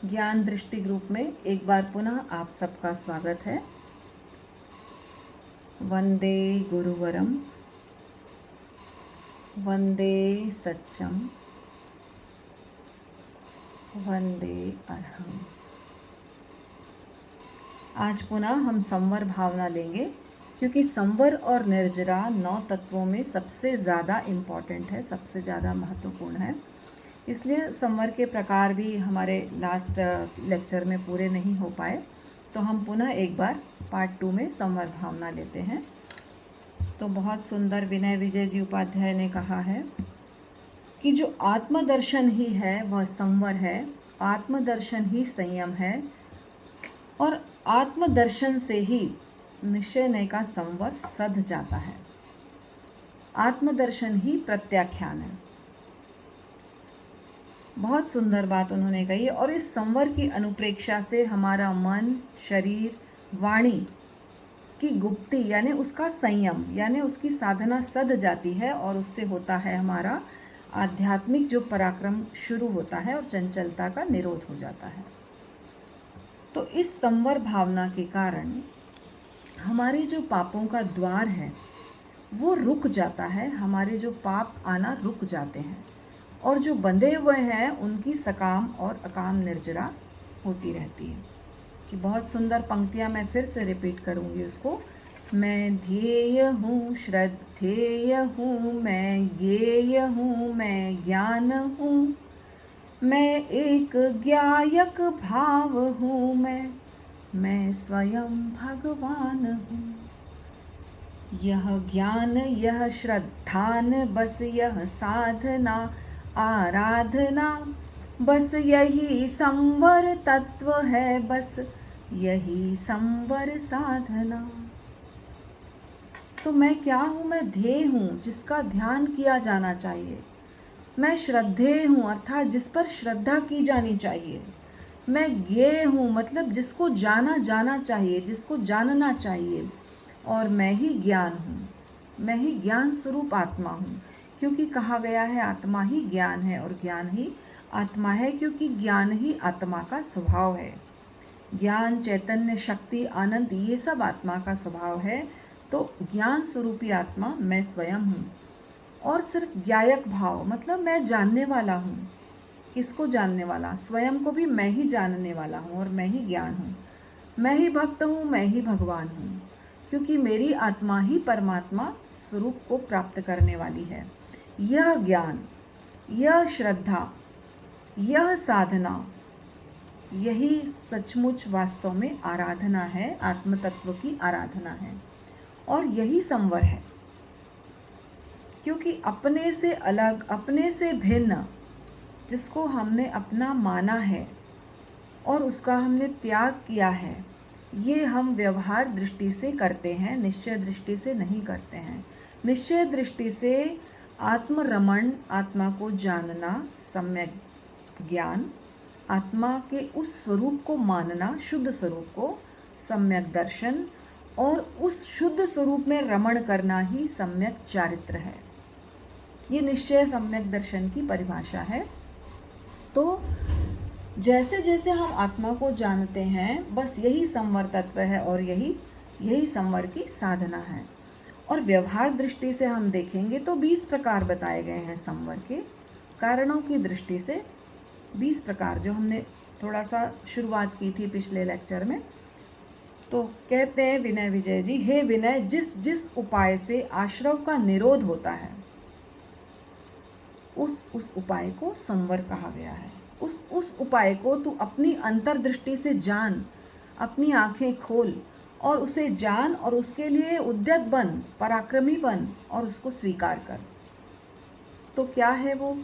ज्ञान दृष्टि ग्रुप में एक बार पुनः आप सबका स्वागत है। वंदे गुरुवरम, वंदे सच्चम, वंदे अरहम। आज पुनः हम संवर भावना लेंगे, क्योंकि संवर और निर्जरा 9 तत्वों में सबसे ज़्यादा इम्पॉर्टेंट है, सबसे ज़्यादा महत्वपूर्ण है। इसलिए संवर के प्रकार भी हमारे लास्ट लेक्चर में पूरे नहीं हो पाए, तो हम पुनः एक बार पार्ट 2 में संवर भावना लेते हैं। तो बहुत सुंदर विनय विजय जी उपाध्याय ने कहा है कि जो आत्मदर्शन ही है वह संवर है, आत्मदर्शन ही संयम है, और आत्मदर्शन से ही निश्चय का संवर सध जाता है। आत्मदर्शन ही प्रत्याख्यान है। बहुत सुंदर बात उन्होंने कही। और इस संवर की अनुप्रेक्षा से हमारा मन, शरीर, वाणी की गुप्ति यानी उसका संयम यानी उसकी साधना सध जाती है, और उससे होता है हमारा आध्यात्मिक जो पराक्रम शुरू होता है और चंचलता का निरोध हो जाता है। तो इस संवर भावना के कारण हमारे जो पापों का द्वार है वो रुक जाता है, हमारे जो पाप आना रुक जाते हैं, और जो बंधे हुए हैं उनकी सकाम और अकाम निर्जरा होती रहती है। कि बहुत सुंदर पंक्तियां मैं फिर से रिपीट करूंगी उसको। मैं ध्येय हूँ, श्रद्धेय हूँ, मैं ज्ञेय हूँ, मैं ज्ञान हूँ, मैं एक ज्ञायक भाव हूँ, मैं स्वयं भगवान हूँ। यह ज्ञान, यह श्रद्धान, बस यह साधना आराधना, बस यही संवर तत्व है, बस यही संवर साधना। तो मैं क्या हूँ? मैं ध्येय हूँ, जिसका ध्यान किया जाना चाहिए। मैं श्रद्धेय हूँ, अर्थात जिस पर श्रद्धा की जानी चाहिए। मैं ज्ञेय हूँ, मतलब जिसको जाना जाना चाहिए, जिसको जानना चाहिए। और मैं ही ज्ञान हूँ, मैं ही ज्ञान स्वरूप आत्मा हूँ, क्योंकि कहा गया है आत्मा ही ज्ञान है और ज्ञान ही आत्मा है, क्योंकि ज्ञान ही आत्मा का स्वभाव है। ज्ञान, चैतन्य, शक्ति, आनंद, ये सब आत्मा का स्वभाव है। तो ज्ञान स्वरूपी आत्मा मैं स्वयं हूँ। और सिर्फ ज्ञायक भाव मतलब मैं जानने वाला हूँ। किसको जानने वाला? स्वयं को भी मैं ही जानने वाला हूँ, और मैं ही ज्ञान हूँ। मैं ही भक्त हूँ, मैं ही भगवान हूँ, क्योंकि मेरी आत्मा ही परमात्मा स्वरूप को प्राप्त करने वाली है। यह ज्ञान, यह श्रद्धा, यह साधना, यही सचमुच वास्तव में आराधना है, आत्म तत्व की आराधना है, और यही संवर है। क्योंकि अपने से अलग, अपने से भिन्न जिसको हमने अपना माना है और उसका हमने त्याग किया है, ये हम व्यवहार दृष्टि से करते हैं, निश्चय दृष्टि से नहीं करते हैं। निश्चय दृष्टि से आत्मरमण, आत्मा को जानना, सम्यक ज्ञान, आत्मा के उस स्वरूप को मानना, शुद्ध स्वरूप को, सम्यक दर्शन, और उस शुद्ध स्वरूप में रमण करना ही सम्यक चारित्र है। ये निश्चय सम्यक दर्शन की परिभाषा है। तो जैसे जैसे हम आत्मा को जानते हैं, बस यही संवर तत्व है, और यही संवर की साधना है। और व्यवहार दृष्टि से हम देखेंगे तो 20 प्रकार बताए गए हैं संवर के। कारणों की दृष्टि से 20 प्रकार, जो हमने थोड़ा सा शुरुआत की थी पिछले लेक्चर में। तो कहते हैं विनय विजय जी, हे विनय, जिस जिस उपाय से आश्रव का निरोध होता है उस उपाय को संवर कहा गया है। उस उपाय को तू अपनी अंतर्दृष्टि से जान, अपनी आंखें खोल और उसे जान, और उसके लिए उद्यत बन, पराक्रमी बन, और उसको स्वीकार कर। तो क्या है वो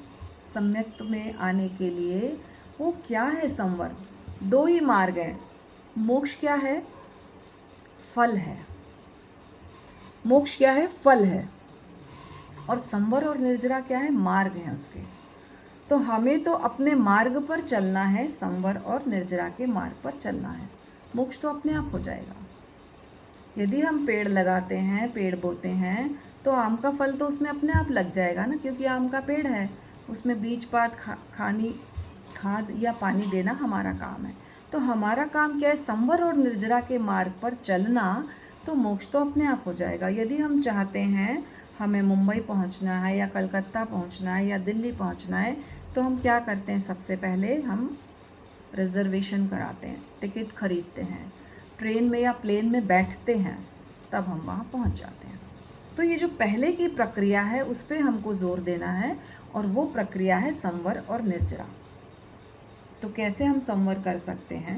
सम्यक में आने के लिए? वो क्या है संवर? 2 ही मार्ग हैं। मोक्ष क्या है? फल है। मोक्ष क्या है? फल है। और संवर और निर्जरा क्या है? मार्ग है उसके। तो हमें तो अपने मार्ग पर चलना है, संवर और निर्जरा के मार्ग पर चलना है। मोक्ष तो अपने आप हो जाएगा। यदि हम पेड़ लगाते हैं, पेड़ बोते हैं, तो आम का फल तो उसमें अपने आप लग जाएगा ना, क्योंकि आम का पेड़ है, उसमें बीज पात खाद या पानी देना हमारा काम है। तो हमारा काम क्या है? संवर और निर्जरा के मार्ग पर चलना, तो मोक्ष तो अपने आप हो जाएगा। यदि हम चाहते हैं हमें मुंबई पहुंचना है या कलकत्ता पहुंचना है या दिल्ली पहुंचना है, तो हम क्या करते हैं? सबसे पहले हम रिजर्वेशन कराते हैं, टिकट खरीदते हैं, ट्रेन में या प्लेन में बैठते हैं, तब हम वहाँ पहुँच जाते हैं। तो ये जो पहले की प्रक्रिया है उस पर हमको जोर देना है, और वो प्रक्रिया है संवर और निर्जरा। तो कैसे हम संवर कर सकते हैं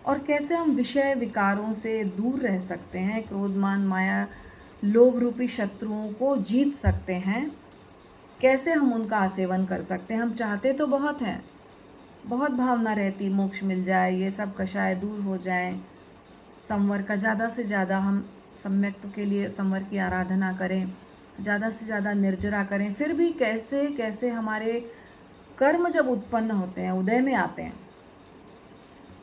और कैसे हम विषय विकारों से दूर रह सकते हैं, क्रोध मान माया लोभ रूपी शत्रुओं को जीत सकते हैं, कैसे हम उनका आसेवन कर सकते हैं? हम चाहते तो बहुत हैं, बहुत भावना रहती मोक्ष मिल जाए, ये सब कषाय दूर हो जाए, संवर का ज़्यादा से ज़्यादा हम सम्यक्त्व के लिए संवर की आराधना करें, ज़्यादा से ज़्यादा निर्जरा करें। फिर भी कैसे कैसे हमारे कर्म जब उत्पन्न होते हैं, उदय में आते हैं,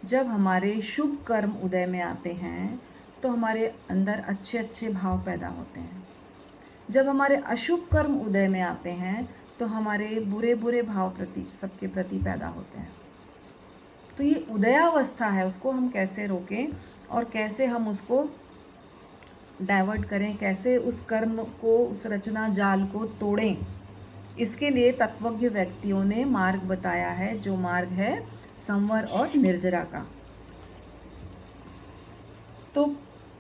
जब हमारे शुभ कर्म उदय में आते हैं तो हमारे अंदर अच्छे अच्छे भाव पैदा होते हैं। जब हमारे अशुभ कर्म उदय में आते हैं तो हमारे बुरे बुरे भाव प्रति सबके प्रति पैदा होते हैं। तो ये उदयावस्था है, उसको हम कैसे रोकें और कैसे हम उसको डाइवर्ट करें, कैसे उस कर्म को, उस रचना जाल को तोड़ें, इसके लिए तत्वज्ञ व्यक्तियों ने मार्ग बताया है, जो मार्ग है संवर और निर्जरा का। तो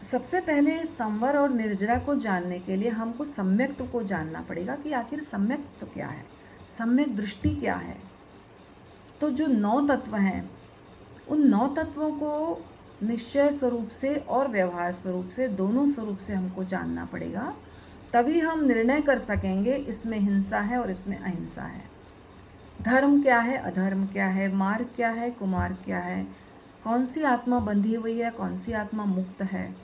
सबसे पहले संवर और निर्जरा को जानने के लिए हमको सम्यक्त्व को जानना पड़ेगा कि आखिर सम्यक्त्व क्या है, सम्यक दृष्टि क्या है। तो जो 9 तत्व हैं, उन 9 तत्वों को निश्चय स्वरूप से और व्यवहार स्वरूप से, दोनों स्वरूप से हमको जानना पड़ेगा, तभी हम निर्णय कर सकेंगे इसमें हिंसा है और इसमें अहिंसा है, धर्म क्या है, अधर्म क्या है, मार्ग क्या है, कुमार्ग क्या है, कौन सी आत्मा बंधी हुई है, कौन सी आत्मा मुक्त है,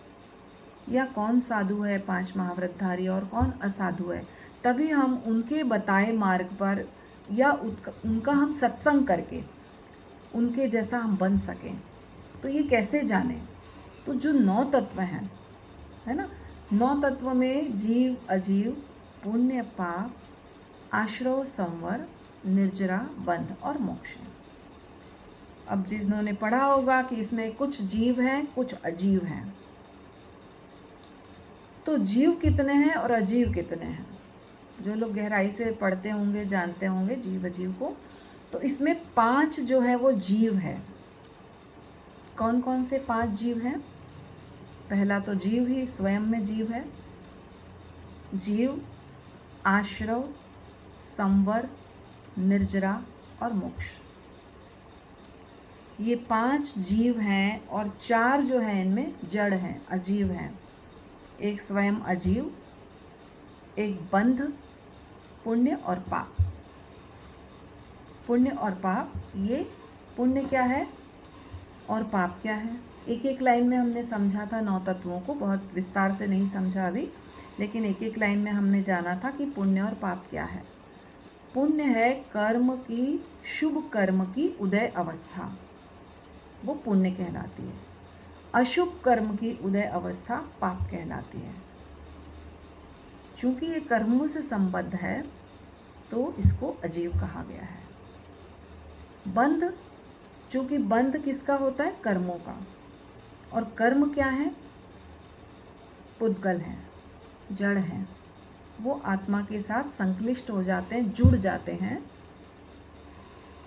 या कौन साधु है 5 महाव्रतधारी और कौन असाधु है। तभी हम उनके बताए मार्ग पर या उनका हम सत्संग करके उनके जैसा हम बन सकें। तो ये कैसे जानें? तो जो 9 तत्व हैं, है ना, 9 तत्व में जीव अजीव, पुण्य पाप, आश्रव संवर, निर्जरा बंध और मोक्ष। अब जिन्होंने पढ़ा होगा कि इसमें कुछ जीव हैं, कुछ अजीव हैं। तो जीव कितने हैं और अजीव कितने हैं? जो लोग गहराई से पढ़ते होंगे, जानते होंगे जीव अजीव को। तो इसमें 5 जो है वो जीव है। कौन कौन से 5 जीव हैं? पहला तो जीव ही स्वयं में जीव है। जीव, आश्रव, संवर, निर्जरा और मोक्ष, ये 5 जीव हैं, और 4 जो हैं इनमें जड़ हैं, अजीव हैं। एक स्वयं अजीव, एक बंध, पुण्य और पाप। पुण्य और पाप, ये पुण्य क्या है और पाप क्या है, एक एक लाइन में हमने समझा था 9 तत्वों को, बहुत विस्तार से नहीं समझा अभी, लेकिन एक एक लाइन में हमने जाना था कि पुण्य और पाप क्या है। पुण्य है कर्म की, शुभ कर्म की उदय अवस्था, वो पुण्य कहलाती है। अशुभ कर्म की उदय अवस्था पाप कहलाती है। चूंकि ये कर्मों से संबद्ध है तो इसको अजीव कहा गया है। बंध, चूंकि बंध किसका होता है? कर्मों का। और कर्म क्या है? पुद्गल है, जड़ है, वो आत्मा के साथ संक्लिष्ट हो जाते हैं, जुड़ जाते हैं।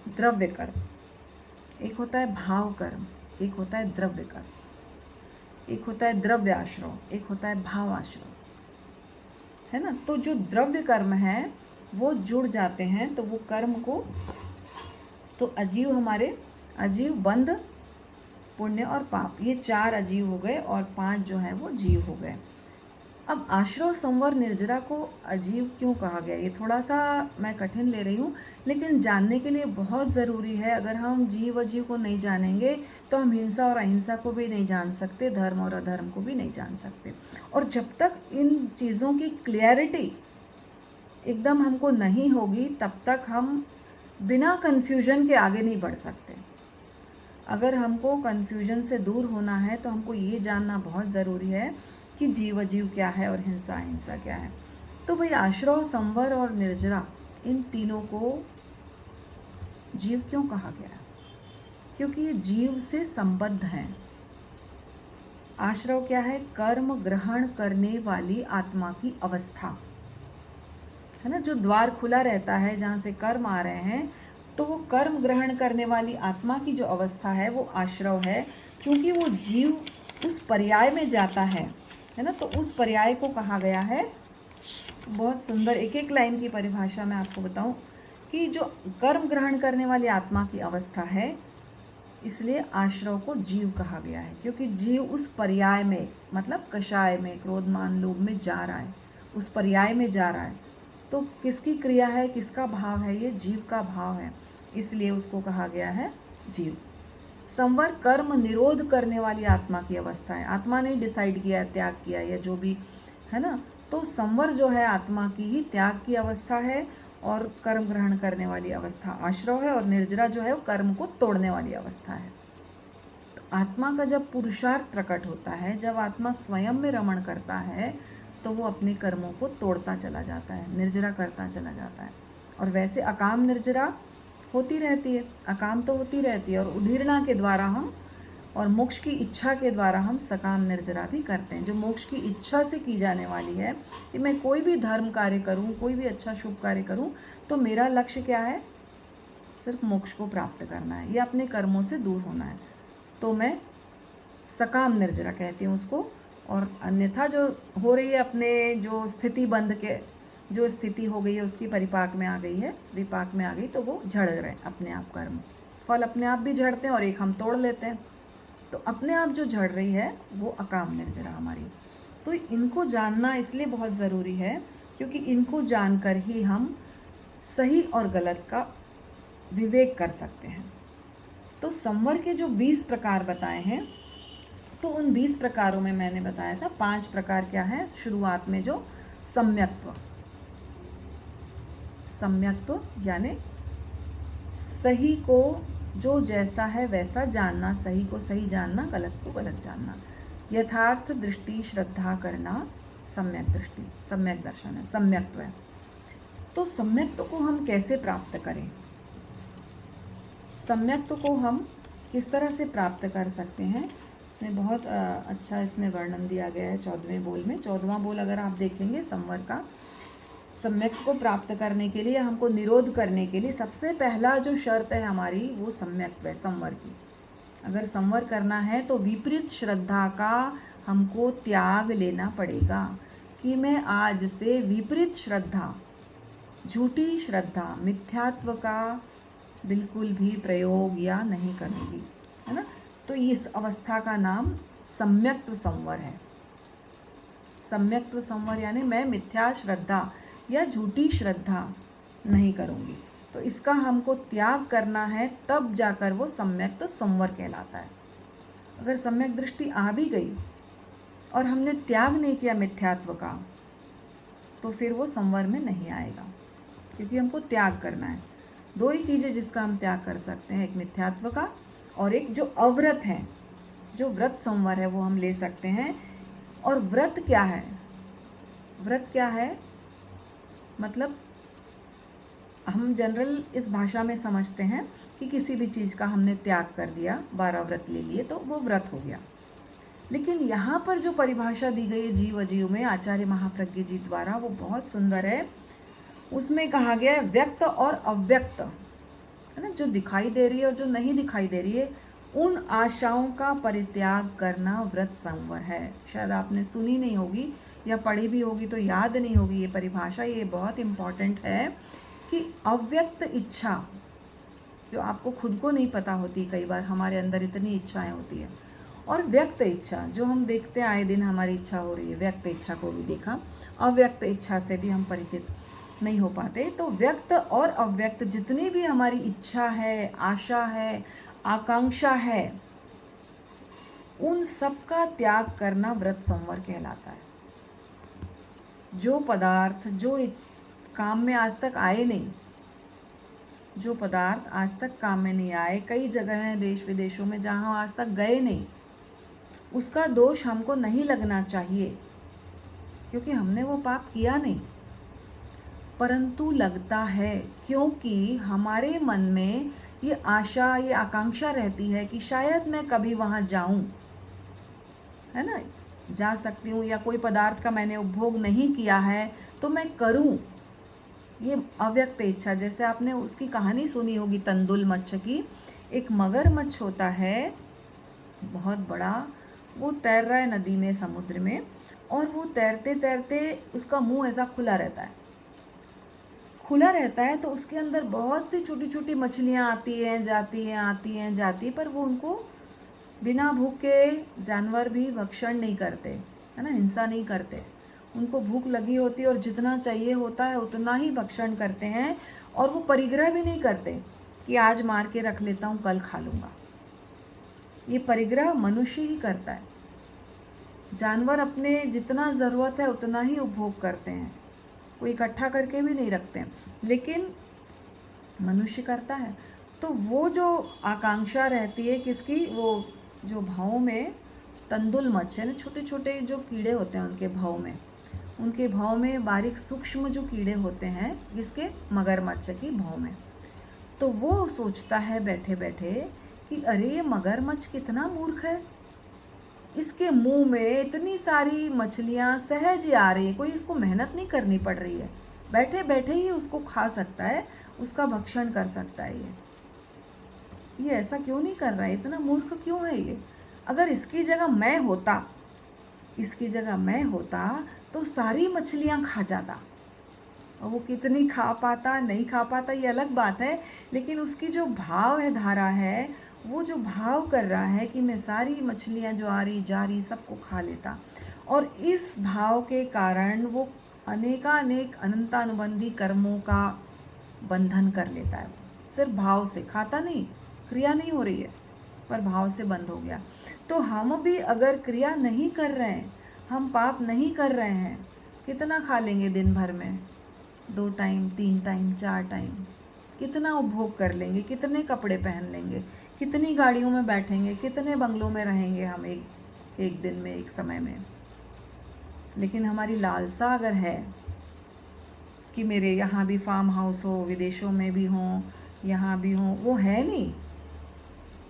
द्रव्य कर्म, एक होता है भाव कर्म, एक होता है द्रव्य कर्म, एक होता है द्रव्य आश्रव, एक होता है भाव आश्रव, है ना। तो जो द्रव्य कर्म है वो जुड़ जाते हैं, तो वो कर्म को, तो अजीव हमारे, अजीव, बंध, पुण्य और पाप, ये 4 अजीव हो गए और 5 जो है वो जीव हो गए। अब आश्रव संवर निर्जरा को अजीव क्यों कहा गया? ये थोड़ा सा मैं कठिन ले रही हूँ, लेकिन जानने के लिए बहुत ज़रूरी है। अगर हम जीव अजीव को नहीं जानेंगे तो हम हिंसा और अहिंसा को भी नहीं जान सकते, धर्म और अधर्म को भी नहीं जान सकते। और जब तक इन चीज़ों की क्लियरिटी एकदम हमको नहीं होगी, तब तक हम बिना कन्फ्यूजन के आगे नहीं बढ़ सकते। अगर हमको कन्फ्यूजन से दूर होना है तो हमको ये जानना बहुत ज़रूरी है कि जीव अजीव क्या है और हिंसा अहिंसा क्या है। तो भाई आश्रव, संवर और निर्जरा, इन तीनों को जीव क्यों कहा गया? क्योंकि ये जीव से संबद्ध हैं। आश्रव क्या है? कर्म ग्रहण करने वाली आत्मा की अवस्था है ना, जो द्वार खुला रहता है जहाँ से कर्म आ रहे हैं, तो वो कर्म ग्रहण करने वाली आत्मा की जो अवस्था है वो आश्रव है। क्योंकि वो जीव उस पर्याय में जाता है ना, तो उस पर्याय को कहा गया है। बहुत सुंदर एक एक लाइन की परिभाषा मैं आपको बताऊं कि जो कर्म ग्रहण करने वाली आत्मा की अवस्था है, इसलिए आश्रव को जीव कहा गया है। क्योंकि जीव उस पर्याय में, मतलब कषाय में, क्रोध मान लोभ में जा रहा है, उस पर्याय में जा रहा है। तो किसकी क्रिया है, किसका भाव है? ये जीव का भाव है, इसलिए उसको कहा गया है जीव। संवर कर्म निरोध करने वाली आत्मा की अवस्था है। आत्मा ने डिसाइड किया, त्याग किया या जो भी है ना, तो संवर जो है आत्मा की ही त्याग की अवस्था है, और कर्म ग्रहण करने वाली अवस्था आश्रव है, और निर्जरा जो है वो कर्म को तोड़ने वाली अवस्था है। तो आत्मा का जब पुरुषार्थ प्रकट होता है, जब आत्मा स्वयं में रमण करता है, तो वो अपने कर्मों को तोड़ता चला जाता है, निर्जरा करता चला जाता है। और वैसे अकाम निर्जरा होती रहती है, अकाम तो होती रहती है, और उदीर्णा के द्वारा हम, और मोक्ष की इच्छा के द्वारा हम सकाम निर्जरा भी करते हैं। जो मोक्ष की इच्छा से की जाने वाली है कि मैं कोई भी धर्म कार्य करूं, कोई भी अच्छा शुभ कार्य करूं, तो मेरा लक्ष्य क्या है? सिर्फ मोक्ष को प्राप्त करना है या अपने कर्मों से दूर होना है, तो मैं सकाम निर्जरा कहती हूँ उसको। और अन्यथा जो हो रही है, अपने जो स्थिति बंध के जो स्थिति हो गई है उसकी परिपाक में आ गई है, विपाक में आ गई, तो वो झड़ रहे अपने आप कर्म, फल अपने आप भी झड़ते हैं और एक हम तोड़ लेते हैं। तो अपने आप जो झड़ रही है वो अकाम निर्जरा हमारी। तो इनको जानना इसलिए बहुत ज़रूरी है, क्योंकि इनको जानकर ही हम सही और गलत का विवेक कर सकते हैं। तो संवर के जो 20 प्रकार बताए हैं, तो उन 20 प्रकारों में मैंने बताया था 5 प्रकार क्या है शुरुआत में, जो सम्यक्त्व, सम्यक्त्व यानी सही को जो जैसा है वैसा जानना, सही को सही जानना, गलत को गलत जानना। यथार्थ दृष्टि श्रद्धा करना सम्यक दृष्टि, सम्यक दर्शन है, सम्यक्त्व है। तो सम्यक्त्व को हम कैसे प्राप्त करें? सम्यक्त्व को हम किस तरह से प्राप्त कर सकते हैं? इसमें बहुत अच्छा इसमें वर्णन दिया गया है 14वें बोल में। 14वां बोल अगर आप देखेंगे संवर का, सम्यक्त्व को प्राप्त करने के लिए, हमको निरोध करने के लिए सबसे पहला जो शर्त है हमारी, वो सम्यक्त्व है संवर की। अगर संवर करना है तो विपरीत श्रद्धा का हमको त्याग लेना पड़ेगा, कि मैं आज से विपरीत श्रद्धा, झूठी श्रद्धा, मिथ्यात्व का बिल्कुल भी प्रयोग या नहीं करूँगी, है ना। तो इस अवस्था का नाम सम्यक्त्व संवर है। सम्यक्त्व संवर यानी मैं मिथ्या श्रद्धा या झूठी श्रद्धा नहीं करूँगी। तो इसका हमको त्याग करना है, तब जाकर वो सम्यक्त्व संवर कहलाता है। अगर सम्यक दृष्टि आ भी गई और हमने त्याग नहीं किया मिथ्यात्व का, तो फिर वो संवर में नहीं आएगा, क्योंकि हमको त्याग करना है। दो ही चीज़ें जिसका हम त्याग कर सकते हैं, एक मिथ्यात्व का और एक जो अव्रत है, जो व्रत संवर है वो हम ले सकते हैं। और व्रत क्या है? व्रत क्या है मतलब हम जनरल इस भाषा में समझते हैं कि किसी भी चीज़ का हमने त्याग कर दिया, 12 व्रत ले लिए तो वो व्रत हो गया। लेकिन यहाँ पर जो परिभाषा दी गई है जीव अजीव में आचार्य महाप्रज्ञ जी द्वारा, वो बहुत सुंदर है। उसमें कहा गया है व्यक्त और अव्यक्त, है ना, जो दिखाई दे रही है और जो नहीं दिखाई दे रही है, उन आशाओं का परित्याग करना व्रत संवर है। शायद आपने सुनी नहीं होगी या पढ़ी भी होगी तो याद नहीं होगी ये परिभाषा। ये बहुत इम्पॉर्टेंट है कि अव्यक्त इच्छा, जो आपको खुद को नहीं पता होती, कई बार हमारे अंदर इतनी इच्छाएं होती है, और व्यक्त इच्छा जो हम देखते हैं आए दिन हमारी इच्छा हो रही है, व्यक्त इच्छा को भी देखा, अव्यक्त इच्छा से भी हम परिचित नहीं हो पाते। तो व्यक्त और अव्यक्त जितनी भी हमारी इच्छा है, आशा है, आकांक्षा है, उन सब का त्याग करना व्रत संवर कहलाता है। जो पदार्थ जो काम में आज तक आए नहीं, जो पदार्थ आज तक काम में नहीं आए, कई जगह हैं देश विदेशों में जहाँ आज तक गए नहीं, उसका दोष हमको नहीं लगना चाहिए, क्योंकि हमने वो पाप किया नहीं। परंतु लगता है क्योंकि हमारे मन में ये आशा, ये आकांक्षा रहती है कि शायद मैं कभी वहाँ जाऊँ, है ना, जा सकती हूँ, या कोई पदार्थ का मैंने उपभोग नहीं किया है तो मैं करूँ। ये अव्यक्त इच्छा, जैसे आपने उसकी कहानी सुनी होगी तंदुल मच्छ की। एक मगरमच्छ होता है बहुत बड़ा, वो तैर रहा है नदी में, समुद्र में, और वो तैरते तैरते उसका मुंह ऐसा खुला रहता है, खुला रहता है, तो उसके अंदर बहुत सी छोटी छोटी मछलियाँ आती हैं जाती हैं, आती हैं जाती, पर वो उनको बिना भूख के जानवर भी भक्षण नहीं करते, है ना, हिंसा नहीं करते। उनको भूख लगी होती है और जितना चाहिए होता है उतना ही भक्षण करते हैं, और वो परिग्रह भी नहीं करते कि आज मार के रख लेता हूँ कल खा लूँगा। ये परिग्रह मनुष्य ही करता है। जानवर अपने जितना ज़रूरत है उतना ही उपभोग करते हैं, कोई इकट्ठा करके भी नहीं रखते हैं, लेकिन मनुष्य करता है। तो वो जो आकांक्षा रहती है किसकी, वो जो भाव में तंदुल मच्छ है ना, छोटे छोटे जो कीड़े होते हैं उनके भाव में, उनके भाव में बारीक सूक्ष्म जो कीड़े होते हैं किसके, मगरमच्छ की भाव में। तो वो सोचता है बैठे बैठे कि अरे ये मगरमच्छ कितना मूर्ख है, इसके मुंह में इतनी सारी मछलियाँ सहज ही आ रही है, कोई इसको मेहनत नहीं करनी पड़ रही है, बैठे बैठे ही उसको खा सकता है, उसका भक्षण कर सकता है। ये ऐसा क्यों नहीं कर रहा है, इतना मूर्ख क्यों है ये। अगर इसकी जगह मैं होता, इसकी जगह मैं होता तो सारी मछलियाँ खा जाता। और वो कितनी खा पाता नहीं खा पाता ये अलग बात है, लेकिन उसकी जो भाव है, धारा है, वो जो भाव कर रहा है कि मैं सारी मछलियाँ जो आ रही जा रही सबको खा लेता, और इस भाव के कारण वो अनेकानेक अनंतानुबंधी कर्मों का बंधन कर लेता है। सिर्फ भाव से, खाता नहीं, क्रिया नहीं हो रही है, पर भाव से बंद हो गया। तो हम भी अगर क्रिया नहीं कर रहे हैं, हम पाप नहीं कर रहे हैं, कितना खा लेंगे दिन भर में, 2 टाइम 3 टाइम 4 टाइम, कितना उपभोग कर लेंगे, कितने कपड़े पहन लेंगे, कितनी गाड़ियों में बैठेंगे, कितने बंगलों में रहेंगे हम एक दिन में, एक समय में। लेकिन हमारी लालसा अगर है कि मेरे यहाँ भी फार्म हाउस हो, विदेशों में भी हों, यहाँ भी हों, वो है नहीं,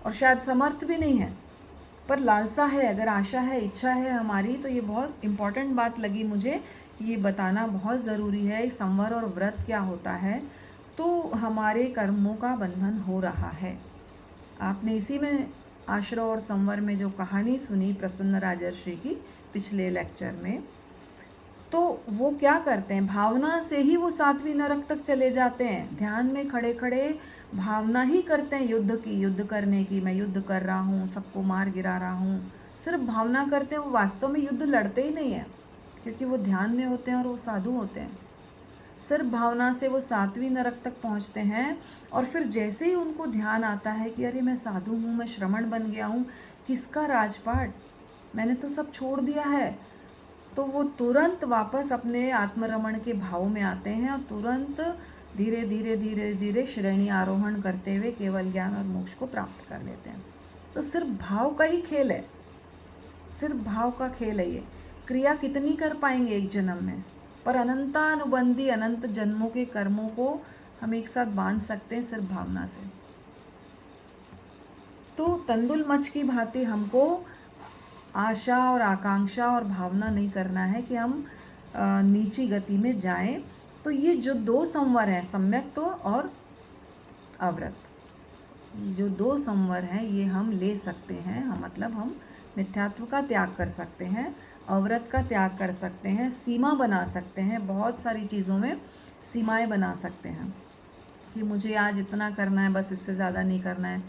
और शायद समर्थ भी नहीं है, पर लालसा है, अगर आशा है, इच्छा है हमारी, तो ये बहुत इम्पॉर्टेंट बात लगी मुझे, ये बताना बहुत ज़रूरी है। संवर और व्रत क्या होता है, तो हमारे कर्मों का बंधन हो रहा है। आपने इसी में आश्रय और संवर में जो कहानी सुनी प्रसन्न राजर्षि की पिछले लेक्चर में, तो वो क्या करते हैं, भावना से ही वो 7वीं नरक तक चले जाते हैं। ध्यान में खड़े खड़े भावना ही करते हैं युद्ध की, युद्ध करने की, मैं युद्ध कर रहा हूँ, सबको मार गिरा रहा हूँ, सिर्फ भावना करते हैं। वो वास्तव में युद्ध लड़ते ही नहीं हैं, क्योंकि वो ध्यान में होते हैं और वो साधु होते हैं। सिर्फ भावना से वो 7वीं नरक तक पहुँचते हैं, और फिर जैसे ही उनको ध्यान आता है कि अरे मैं साधु हूँ, मैं श्रमण बन गया हूँ, किसका राजपाट, मैंने तो सब छोड़ दिया है, तो वो तुरंत वापस अपने आत्मरमण के भाव में आते हैं, और तुरंत धीरे धीरे धीरे धीरे श्रेणी आरोहण करते हुए केवल ज्ञान और मोक्ष को प्राप्त कर लेते हैं। तो सिर्फ भाव का ही खेल है, सिर्फ भाव का खेल है ये। क्रिया कितनी कर पाएंगे एक जन्म में, पर अनंतानुबंधी अनंत जन्मों के कर्मों को हम एक साथ बांध सकते हैं सिर्फ भावना से। तो तंदुल मच्छ की भांति हमको आशा और आकांक्षा और भावना नहीं करना है कि हम नीची गति में जाएं। तो ये जो 2 संवर हैं, सम्यक तो और अव्रत, ये जो 2 संवर हैं ये हम ले सकते हैं। हम मतलब हम मिथ्यात्व का त्याग कर सकते हैं, अव्रत का त्याग कर सकते हैं, सीमा बना सकते हैं, बहुत सारी चीज़ों में सीमाएं बना सकते हैं कि मुझे आज इतना करना है, बस इससे ज़्यादा नहीं करना है,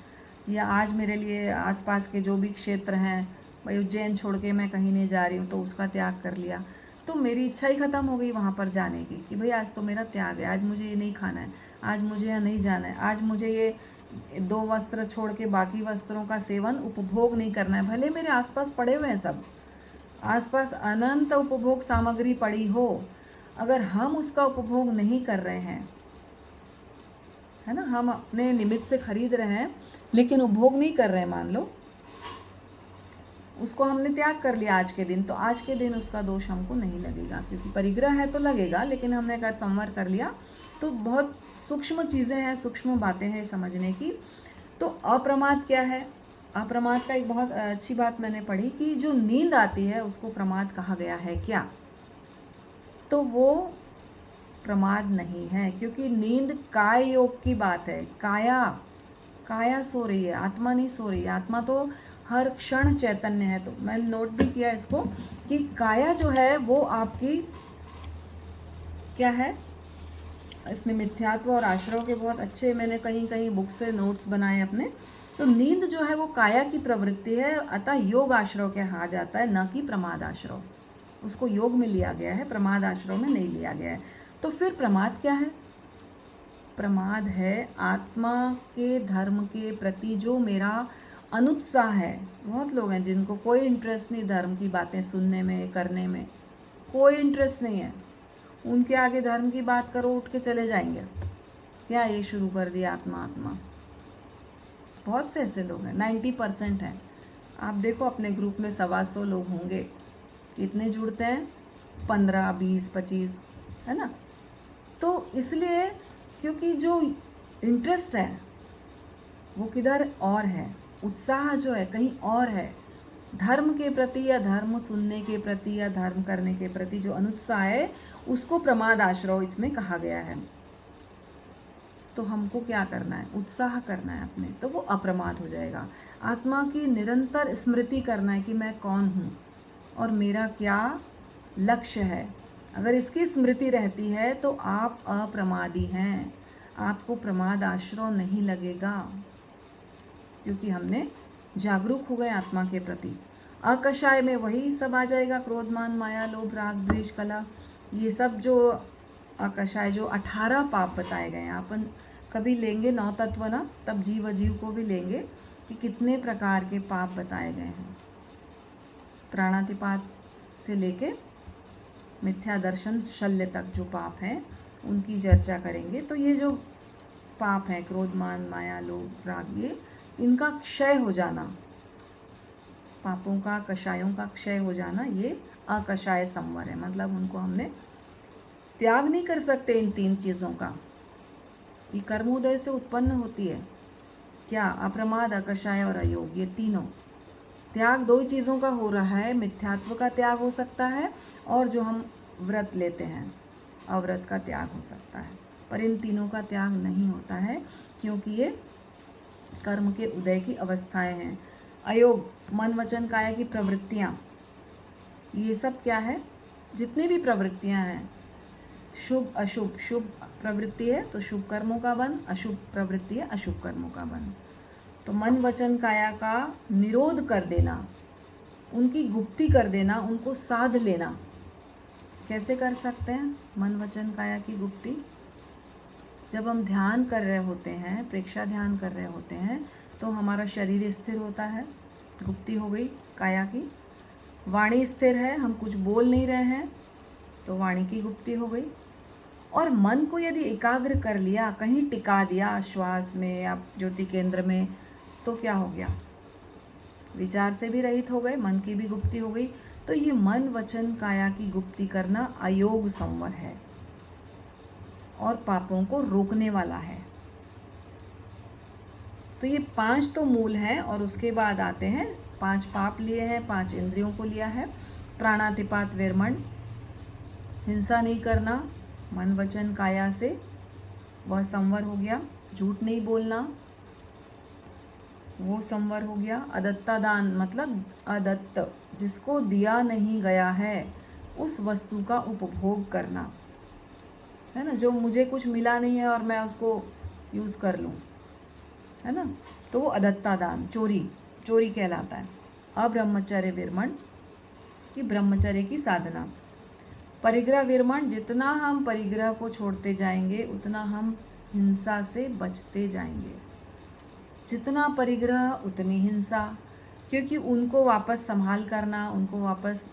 या आज मेरे लिए आसपास के जो भी क्षेत्र हैं, भाई उज्जैन छोड़ के मैं कहीं नहीं जा रही हूँ, तो उसका त्याग कर लिया, तो मेरी इच्छा ही ख़त्म हो गई वहाँ पर जाने की कि भाई आज तो मेरा त्याग है, आज मुझे ये नहीं खाना है, आज मुझे यहाँ नहीं जाना है, आज मुझे ये 2 वस्त्र छोड़ के बाकी वस्त्रों का सेवन उपभोग नहीं करना है। भले मेरे आसपास पड़े हुए हैं सब, आसपास अनंत उपभोग सामग्री पड़ी हो, अगर हम उसका उपभोग नहीं कर रहे हैं, है ना, हम अपने निमित्त से खरीद रहे हैं लेकिन उपभोग नहीं कर रहे हैं, मान लो उसको हमने त्याग कर लिया आज के दिन, तो आज के दिन उसका दोष हमको नहीं लगेगा, क्योंकि परिग्रह है तो लगेगा, लेकिन हमने अगर संवर कर लिया तो बहुत सूक्ष्म चीज़ें हैं, सूक्ष्म बातें हैं समझने की। तो अप्रमाद क्या है? अप्रमाद का एक बहुत अच्छी बात मैंने पढ़ी कि जो नींद आती है उसको प्रमाद कहा गया है क्या? तो वो प्रमाद नहीं है, क्योंकि नींद काय योग की बात है। काया सो रही है, आत्मा नहीं सो रही है। आत्मा तो हर क्षण चैतन्य है। तो मैंने नोट भी किया इसको कि काया जो है वो आपकी क्या है, इसमें मिथ्यात्व और आश्रव के बहुत अच्छे मैंने कहीं कहीं बुक से नोट्स बनाए अपने। तो नींद जो है वो काया की प्रवृत्ति है, अतः योग आश्रव कहा जाता है, न कि प्रमाद आश्रव। उसको योग में लिया गया है, प्रमाद आश्रव में नहीं लिया गया है। तो फिर प्रमाद क्या है? प्रमाद है आत्मा के धर्म के प्रति जो मेरा अनुत्साह है। बहुत लोग हैं जिनको कोई इंटरेस्ट नहीं धर्म की बातें सुनने में, करने में कोई इंटरेस्ट नहीं है। उनके आगे धर्म की बात करो उठ के चले जाएंगे, क्या ये शुरू कर दिया आत्मा आत्मा। बहुत से ऐसे लोग हैं, 90% हैं। आप देखो अपने ग्रुप में 125 लोग होंगे, कितने जुड़ते हैं? 15, 20, 25, है ना? तो इसलिए क्योंकि जो इंटरेस्ट है वो किधर और है, उत्साह जो है कहीं और है। धर्म के प्रति या धर्म सुनने के प्रति या धर्म करने के प्रति जो अनुत्साह है उसको प्रमाद आश्रव इसमें कहा गया है। तो हमको क्या करना है? उत्साह करना है अपने, तो वो अप्रमाद हो जाएगा। आत्मा की निरंतर स्मृति करना है कि मैं कौन हूँ और मेरा क्या लक्ष्य है। अगर इसकी स्मृति रहती है तो आप अप्रमादी हैं, आपको प्रमाद आश्रव नहीं लगेगा, क्योंकि हमने जागरूक हो गए आत्मा के प्रति। अकषाय में वही सब आ जाएगा, क्रोध मान माया लोभ राग द्वेष कला, ये सब जो अकषाय जो 18 पाप बताए गए हैं। अपन कभी लेंगे 9 तत्व ना, तब जीव अजीव को भी लेंगे कि कितने प्रकार के पाप बताए गए हैं। प्राणातिपात से लेके मिथ्या दर्शन शल्य तक जो पाप हैं उनकी चर्चा करेंगे। तो ये जो पाप हैं क्रोध मान माया लोभ राग, ये इनका क्षय हो जाना, पापों का कषायों का क्षय हो जाना, ये अकषाय संवर है। मतलब उनको हमने त्याग नहीं कर सकते इन 3 चीज़ों का। ये कर्मोदय से उत्पन्न होती है क्या? अप्रमाद, अकषाय और अयोग, ये तीनों त्याग 2 ही चीज़ों का हो रहा है। मिथ्यात्व का त्याग हो सकता है और जो हम व्रत लेते हैं अव्रत का त्याग हो सकता है, पर इन तीनों का त्याग नहीं होता है, क्योंकि ये कर्म के उदय की अवस्थाएं हैं। अयोग मन वचन काया की प्रवृत्तियाँ, ये सब क्या है? जितनी भी प्रवृत्तियाँ हैं, शुभ अशुभ, शुभ प्रवृत्ति है तो शुभ कर्मों का बंध, अशुभ प्रवृत्ति है अशुभ कर्मों का बंध। तो मन वचन काया का निरोध कर देना, उनकी गुप्ती कर देना, उनको साध लेना। कैसे कर सकते हैं मन वचन काया की गुप्ती? जब हम ध्यान कर रहे होते हैं, प्रेक्षा ध्यान कर रहे होते हैं, तो हमारा शरीर स्थिर होता है, गुप्ती हो गई काया की। वाणी स्थिर है, हम कुछ बोल नहीं रहे हैं, तो वाणी की गुप्ती हो गई। और मन को यदि एकाग्र कर लिया, कहीं टिका दिया श्वास में या ज्योति केंद्र में, तो क्या हो गया? विचार से भी रहित हो गए, मन की भी गुप्ती हो गई। तो ये मन वचन काया की गुप्ती करना अयोग संवर है और पापों को रोकने वाला है। तो ये 5 तो मूल हैं, और उसके बाद आते हैं 5 पाप लिए हैं, 5 इंद्रियों को लिया है। प्राणातिपात विरमण, हिंसा नहीं करना मन वचन काया से, वह संवर हो गया। झूठ नहीं बोलना, वो संवर हो गया। अदत्ता दान मतलब अदत्त, जिसको दिया नहीं गया है उस वस्तु का उपभोग करना, है ना? जो मुझे कुछ मिला नहीं है और मैं उसको यूज़ कर लूँ, है ना? तो वो अदत्ता दान, चोरी कहलाता है। अब्रह्मचर्य विरमण की ब्रह्मचर्य की साधना। परिग्रह विरमण, जितना हम परिग्रह को छोड़ते जाएंगे उतना हम हिंसा से बचते जाएंगे। जितना परिग्रह उतनी हिंसा, क्योंकि उनको वापस संभाल करना, उनको वापस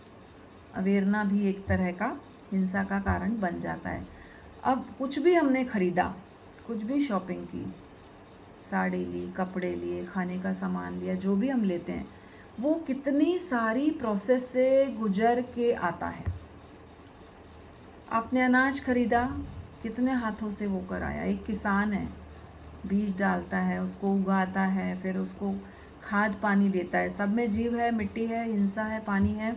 अवेरना भी एक तरह का हिंसा का कारण बन जाता है। अब कुछ भी हमने खरीदा, कुछ भी शॉपिंग की, साड़ी ली, कपड़े लिए, खाने का सामान लिया, जो भी हम लेते हैं, वो कितनी सारी प्रोसेस से गुजर के आता है। आपने अनाज खरीदा, कितने हाथों से वो कराया। एक किसान है, बीज डालता है, उसको उगाता है, फिर उसको खाद पानी देता है। सब में जीव है, मिट्टी है, हिंसा है, पानी है,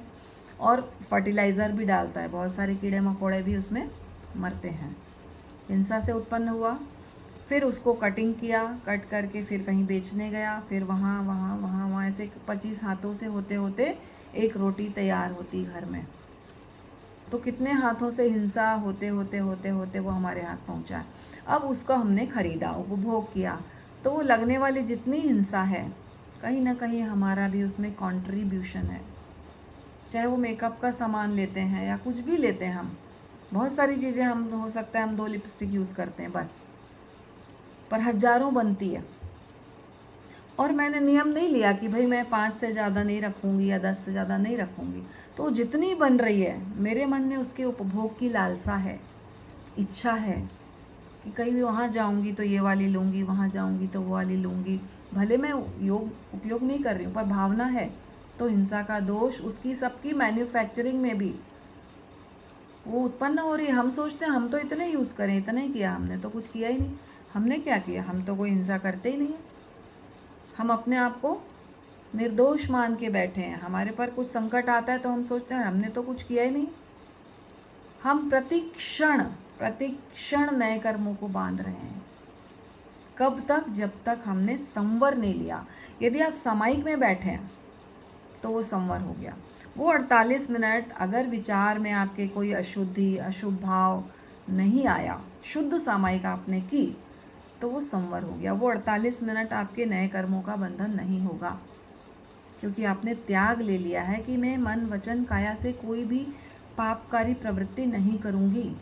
और फर्टिलाइज़र भी डालता है। बहुत सारे कीड़े मकोड़े भी उसमें मरते हैं। हिंसा से उत्पन्न हुआ, फिर उसको कटिंग किया, कट करके फिर कहीं बेचने गया, फिर वहाँ ऐसे 25 हाथों से होते होते एक रोटी तैयार होती घर में। तो कितने हाथों से हिंसा होते होते होते होते वो हमारे हाथ पहुँचा। अब उसको हमने खरीदा, उपभोग किया, तो वो लगने वाली जितनी हिंसा है, कहीं ना कहीं हमारा भी उसमें कंट्रीब्यूशन है। चाहे वो मेकअप का सामान लेते हैं या कुछ भी लेते हैं, हम बहुत सारी चीज़ें, हम हो सकता है हम 2 लिपस्टिक यूज़ करते हैं बस, पर हज़ारों बनती है। और मैंने नियम नहीं लिया कि भाई मैं 5 से ज़्यादा नहीं रखूँगी या 10 से ज़्यादा नहीं रखूँगी। तो जितनी बन रही है, मेरे मन में उसके उपभोग की लालसा है, इच्छा है कि कहीं भी वहाँ जाऊँगी तो ये वाली लूँगी, वहाँ जाऊँगी तो वो वाली लूँगी। भले मैं उपयोग नहीं कर रही हूँ, पर भावना है। तो हिंसा का दोष उसकी सबकी मैन्युफैक्चरिंग में भी वो उत्पन्न हो रही है। हम सोचते हैं हम तो इतने यूज़ करें, इतना ही किया, हमने तो कुछ किया ही नहीं। हमने क्या किया? हम तो कोई हिंसा करते ही नहीं है। हम अपने आप को निर्दोष मान के बैठे हैं। हमारे पर कुछ संकट आता है तो हम सोचते हैं हमने तो कुछ किया ही नहीं। हम प्रतिक्षण नए कर्मों को बांध रहे हैं। कब तक? जब तक हमने संवर नहीं लिया। यदि आप सामायिक में बैठे हैं तो वो संवर हो गया। वो 48 मिनट अगर विचार में आपके कोई अशुद्धि, अशुभ भाव नहीं आया, शुद्ध सामायिक आपने की, तो वो संवर हो गया। वो 48 मिनट आपके नए कर्मों का बंधन नहीं होगा, क्योंकि आपने त्याग ले लिया है कि मैं मन, वचन, काया से कोई भी पापकारी प्रवृत्ति नहीं करूँगी,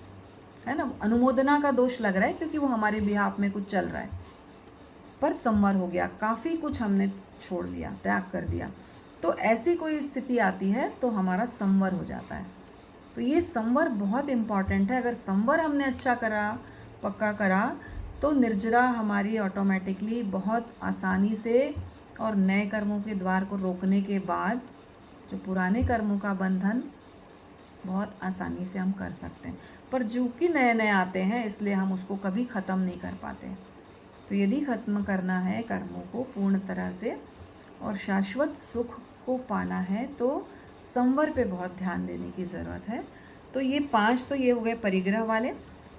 है ना। अनुमोदना का दोष लग रहा है क्योंकि वो हमारे बिहाफ में कुछ चल रहा है, पर संवर हो गया। काफ़ी कुछ हमने छोड़ दिया, त्याग कर दिया। तो ऐसी कोई स्थिति आती है तो हमारा संवर हो जाता है। तो ये संवर बहुत इम्पॉर्टेंट है। अगर संवर हमने अच्छा करा, पक्का करा, तो निर्जरा हमारी ऑटोमेटिकली बहुत आसानी से और नए कर्मों के द्वार को रोकने के बाद जो पुराने कर्मों का बंधन बहुत आसानी से हम कर सकते हैं। पर जो कि नए नए आते हैं, इसलिए हम उसको कभी ख़त्म नहीं कर पाते। तो यदि ख़त्म करना है कर्मों को पूर्ण तरह से और शाश्वत सुख को पाना है, तो संवर पे बहुत ध्यान देने की ज़रूरत है। तो ये 5 तो ये हो गए परिग्रह वाले।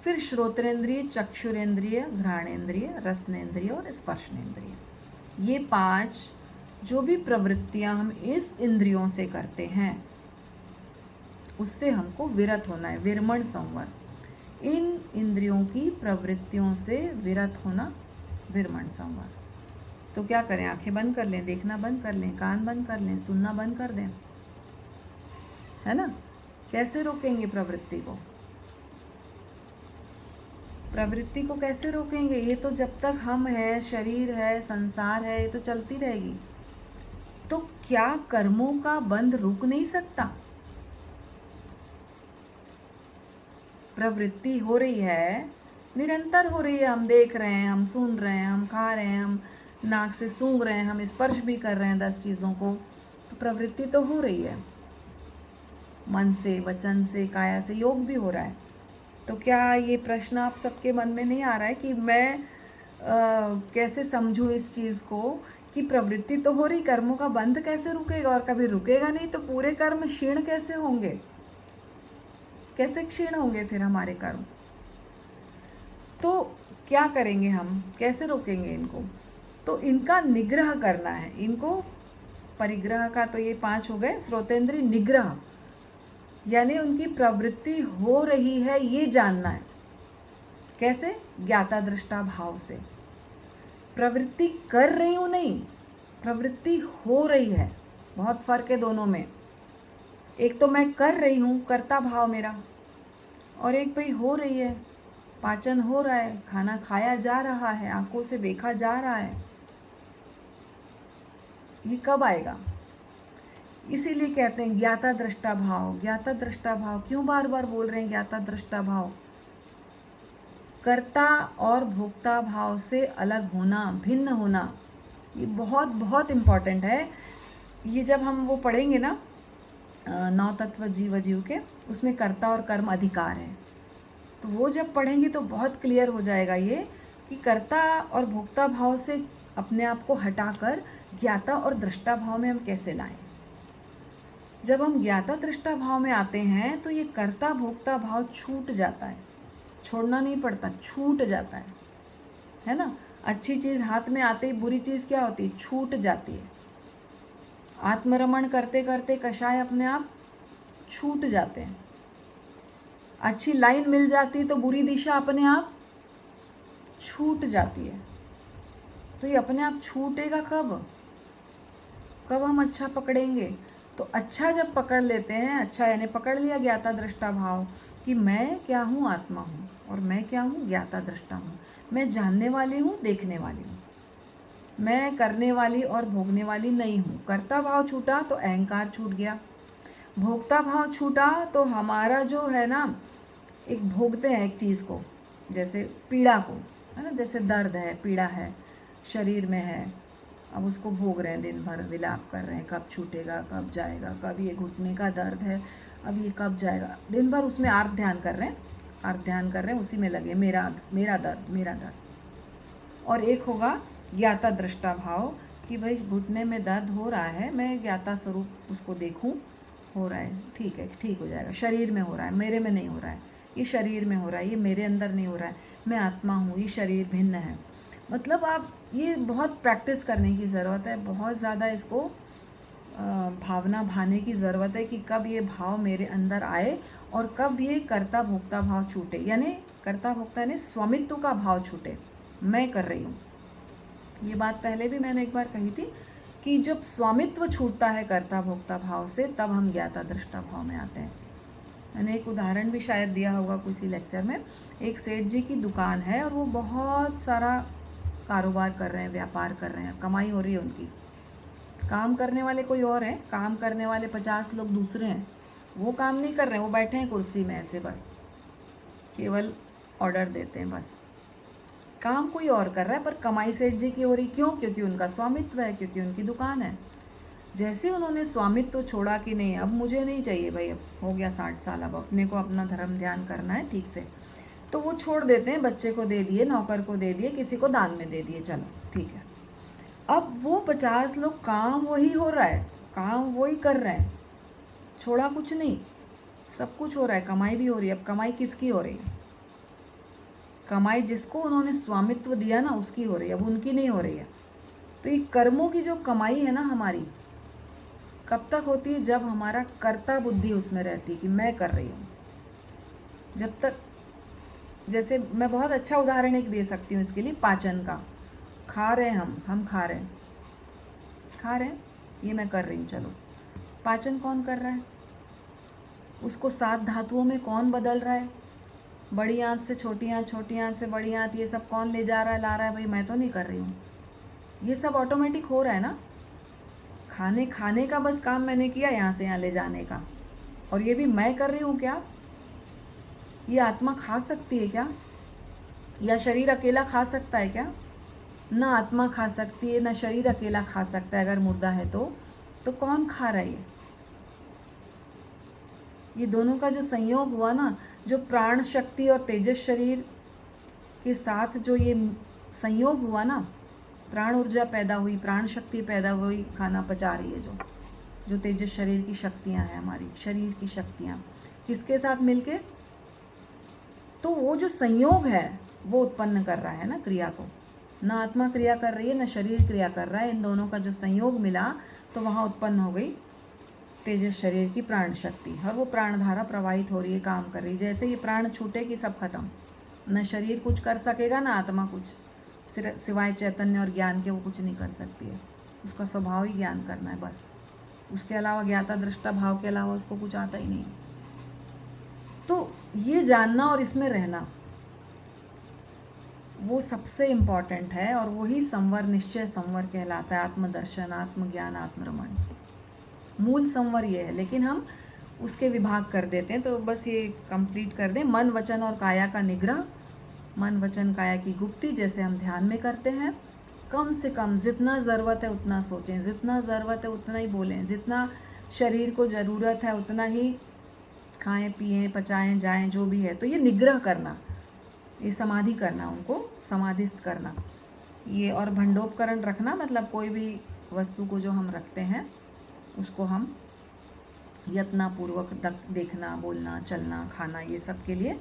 फिर श्रोत्रेंद्रिय, चक्षुरेंद्रिय, घ्राणेंद्रिय, रसनेंद्रिय और स्पर्शनेंद्रिय, ये 5 जो भी प्रवृत्तियां हम इस इंद्रियों से करते हैं, उससे हमको विरत होना है। विरमण संवर। इन इंद्रियों की प्रवृत्तियों से विरत होना, विरमण संवर। तो क्या करें? आंखें बंद कर लें, देखना बंद कर लें, कान बंद कर लें, सुनना बंद कर दें, है ना। कैसे रोकेंगे प्रवृत्ति को? प्रवृत्ति को कैसे रोकेंगे? ये तो जब तक हम है, शरीर है, संसार है, ये तो चलती रहेगी। तो क्या कर्मों का बंध रुक नहीं सकता? प्रवृत्ति हो रही है, निरंतर हो रही है। हम देख रहे हैं, हम सुन रहे हैं, हम खा रहे हैं, हम नाक से सूंघ रहे हैं, हम स्पर्श भी कर रहे हैं 10 चीज़ों को। तो प्रवृत्ति तो हो रही है, मन से, वचन से, काया से, योग भी हो रहा है। तो क्या ये प्रश्न आप सबके मन में नहीं आ रहा है कि मैं कैसे समझूं इस चीज़ को कि प्रवृत्ति तो हो रही, कर्मों का बंध कैसे रुकेगा? और कभी रुकेगा नहीं तो पूरे कर्म क्षीण कैसे होंगे? कैसे क्षीण होंगे फिर हमारे कर्म? तो क्या करेंगे हम? कैसे रोकेंगे इनको? तो इनका निग्रह करना है। इनको परिग्रह का तो ये 5 हो गए। श्रोतेंद्रिय निग्रह, यानी उनकी प्रवृत्ति हो रही है ये जानना है। कैसे? ज्ञाता दृष्टा भाव से। प्रवृत्ति कर रही हूँ नहीं, प्रवृत्ति हो रही है। बहुत फर्क है दोनों में। एक तो मैं कर रही हूँ, कर्ता भाव मेरा, और एक भाई हो रही है, पाचन हो रहा है, खाना खाया जा रहा है, आंखों से देखा जा रहा है। ये कब आएगा? इसीलिए कहते हैं ज्ञाता दृष्टा भाव। ज्ञाता दृष्टा भाव क्यों बार बार बोल रहे हैं? ज्ञाता दृष्टा भाव, कर्ता और भोक्ता भाव से अलग होना, भिन्न होना, ये बहुत बहुत इम्पॉर्टेंट है। ये जब हम वो पढ़ेंगे ना, नौ तत्व जीव जीव के, उसमें कर्ता और कर्म अधिकार है, तो वो जब पढ़ेंगे तो बहुत क्लियर हो जाएगा ये कि कर्ता और भोक्ता भाव से अपने आप को हटाकर ज्ञाता और दृष्टा भाव में हम कैसे लाएं। जब हम ज्ञाता दृष्टा भाव में आते हैं तो ये कर्ता भोक्ता भाव छूट जाता है, छोड़ना नहीं पड़ता, छूट जाता है ना। अच्छी चीज़ हाथ में आते ही बुरी चीज़ क्या होती है, छूट जाती है। आत्मरमण करते करते कषाय अपने आप छूट जाते हैं। अच्छी लाइन मिल जाती तो बुरी दिशा अपने आप छूट जाती है। तो ये अपने आप छूटेगा कब, कब हम अच्छा पकड़ेंगे। तो अच्छा जब पकड़ लेते हैं, अच्छा यानी पकड़ लिया ज्ञाता दृष्टा भाव कि मैं क्या हूँ, आत्मा हूँ, और मैं क्या हूँ, ज्ञाता दृष्टा हूँ। मैं जानने वाली हूँ, देखने वाली हूँ, मैं करने वाली और भोगने वाली नहीं हूँ। कर्ता भाव छूटा तो अहंकार छूट गया, भोक्ता भाव छूटा तो हमारा जो है ना, एक भोगते हैं एक चीज़ को, जैसे पीड़ा को, है ना, जैसे दर्द है, पीड़ा है, शरीर में है, अब उसको भोग रहे हैं, दिन भर विलाप कर रहे हैं, कब छूटेगा, कब जाएगा, कब ये घुटने का दर्द है, अब ये कब जाएगा, दिन भर उसमें आर्त ध्यान कर रहे हैं, आर्त ध्यान कर रहे हैं, उसी में लगे, मेरा मेरा दर्द, मेरा दर्द। और एक होगा ज्ञाता दृष्टा भाव कि भाई घुटने में दर्द हो रहा है, मैं ज्ञाता स्वरूप उसको देखूं, हो रहा है, ठीक है, ठीक हो जाएगा, शरीर में हो रहा है, मेरे में नहीं हो रहा है, ये शरीर में हो रहा है, ये मेरे अंदर नहीं हो रहा है, मैं आत्मा हूँ, ये शरीर भिन्न है। मतलब आप ये बहुत प्रैक्टिस करने की ज़रूरत है, बहुत ज़्यादा इसको भावना भाने की ज़रूरत है कि कब ये भाव मेरे अंदर आए और कब ये कर्ता भोक्ता भाव छूटे, यानी कर्ता भोक्ता यानी स्वामित्व का भाव छूटे, मैं कर रही हूँ। ये बात पहले भी मैंने एक बार कही थी कि जब स्वामित्व छूटता है कर्ता भोक्ता भाव से, तब हम ज्ञाता दृष्टा भाव में आते हैं। मैंने एक उदाहरण भी शायद दिया होगा किसी लेक्चर में। एक सेठ जी की दुकान है और वो बहुत सारा कारोबार कर रहे हैं, व्यापार कर रहे हैं, कमाई हो रही है उनकी। काम करने वाले कोई और हैं, काम करने वाले 50 लोग दूसरे हैं, वो काम नहीं कर रहे हैं, वो बैठे हैं कुर्सी में ऐसे, बस केवल ऑर्डर देते हैं, बस काम कोई और कर रहा है, पर कमाई सेठ जी की हो रही। क्यों? क्योंकि उनका स्वामित्व है, क्योंकि उनकी दुकान है। जैसे उन्होंने स्वामित्व छोड़ा कि नहीं, अब मुझे नहीं चाहिए भाई, अब हो गया 60 साल, अब अपने को अपना धर्म ध्यान करना है ठीक से, तो वो छोड़ देते हैं, बच्चे को दे दिए, नौकर को दे दिए, किसी को दान में दे दिए, चलो ठीक है। अब वो 50 लोग, काम वही हो रहा है, काम वही कर रहे हैं, छोड़ा कुछ नहीं, सब कुछ हो रहा है, कमाई भी हो रही है। अब कमाई किसकी हो रही है? कमाई जिसको उन्होंने स्वामित्व दिया ना, उसकी हो रही है, अब उनकी नहीं हो रही है। तो ये कर्मों की जो कमाई है ना हमारी, कब तक होती है? जब हमारा कर्ता बुद्धि उसमें रहती है कि मैं कर रही हूँ। जब तक, जैसे मैं बहुत अच्छा उदाहरण एक दे सकती हूँ इसके लिए, पाचन का। खा रहे हैं हम खा रहे हैं, खा रहे हैं, ये मैं कर रही हूँ, चलो। पाचन कौन कर रहा है? उसको 7 धातुओं में कौन बदल रहा है? बड़ी आंत से छोटी आंत, छोटी आंत से बड़ी आंत, ये सब कौन ले जा रहा है, ला रहा है? भाई मैं तो नहीं कर रही हूँ, ये सब ऑटोमेटिक हो रहा है ना। खाने का बस काम मैंने किया, यहाँ से यहाँ ले जाने का, और ये भी मैं कर रही हूँ क्या? ये आत्मा खा सकती है क्या? या शरीर अकेला खा सकता है क्या? ना आत्मा खा सकती है, ना शरीर अकेला खा सकता है, अगर मुर्दा है तो कौन खा रहा है? ये दोनों का जो संयोग हुआ ना, जो प्राण शक्ति और तेजस शरीर के साथ जो ये संयोग हुआ ना, प्राण ऊर्जा पैदा हुई, प्राण शक्ति पैदा हुई, खाना पचा रही है जो तेजस शरीर की शक्तियाँ हैं, हमारी शरीर की शक्तियाँ, किसके साथ मिलके? तो वो जो संयोग है वो उत्पन्न कर रहा है ना क्रिया को। ना आत्मा क्रिया कर रही है, ना शरीर क्रिया कर रहा है, इन दोनों का जो संयोग मिला तो वहाँ उत्पन्न हो गई तेजस शरीर की प्राण शक्ति, और वो प्राणधारा प्रवाहित हो रही है, काम कर रही है। जैसे ये प्राण छूटे कि सब खत्म, न शरीर कुछ कर सकेगा, ना आत्मा कुछ, सिवाय चैतन्य और ज्ञान के वो कुछ नहीं कर सकती है। उसका स्वभाव ही ज्ञान करना है बस, उसके अलावा ज्ञाता दृष्टा भाव के अलावा उसको कुछ आता ही नहीं। तो ये जानना और इसमें रहना वो सबसे इम्पॉर्टेंट है, और वही संवर, निश्चय संवर कहलाता है। आत्मदर्शन, आत्मज्ञान, आत्मरमण, मूल संवर ये है, लेकिन हम उसके विभाग कर देते हैं। तो बस ये कंप्लीट कर दें, मन वचन और काया का निग्रह, मन वचन काया की गुप्ति, जैसे हम ध्यान में करते हैं, कम से कम जितना ज़रूरत है उतना सोचें, जितना ज़रूरत है उतना ही बोलें, जितना शरीर को ज़रूरत है उतना ही खाएं पिएं पचाएं जाएं जो भी है। तो ये निग्रह करना, ये समाधि करना, उनको समाधिस्थ करना ये। और भंडोपकरण रखना मतलब कोई भी वस्तु को जो हम रखते हैं उसको हम यत्नपूर्वक देखना, बोलना, चलना, खाना, ये सब के लिए।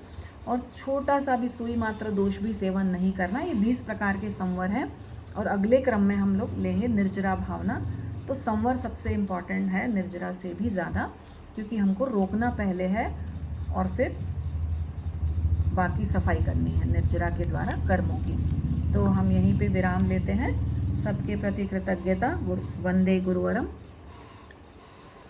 और छोटा सा भी सुई मात्र दोष भी सेवन नहीं करना। ये 20 प्रकार के संवर हैं। और अगले क्रम में हम लोग लेंगे निर्जरा भावना। तो संवर सबसे इम्पॉर्टेंट है निर्जरा से भी ज़्यादा, क्योंकि हमको रोकना पहले है और फिर बाकी सफाई करनी है निर्जरा के द्वारा कर्मों की। तो हम यहीं पे विराम लेते हैं। सबके प्रति कृतज्ञता। वंदे गुरुवरम।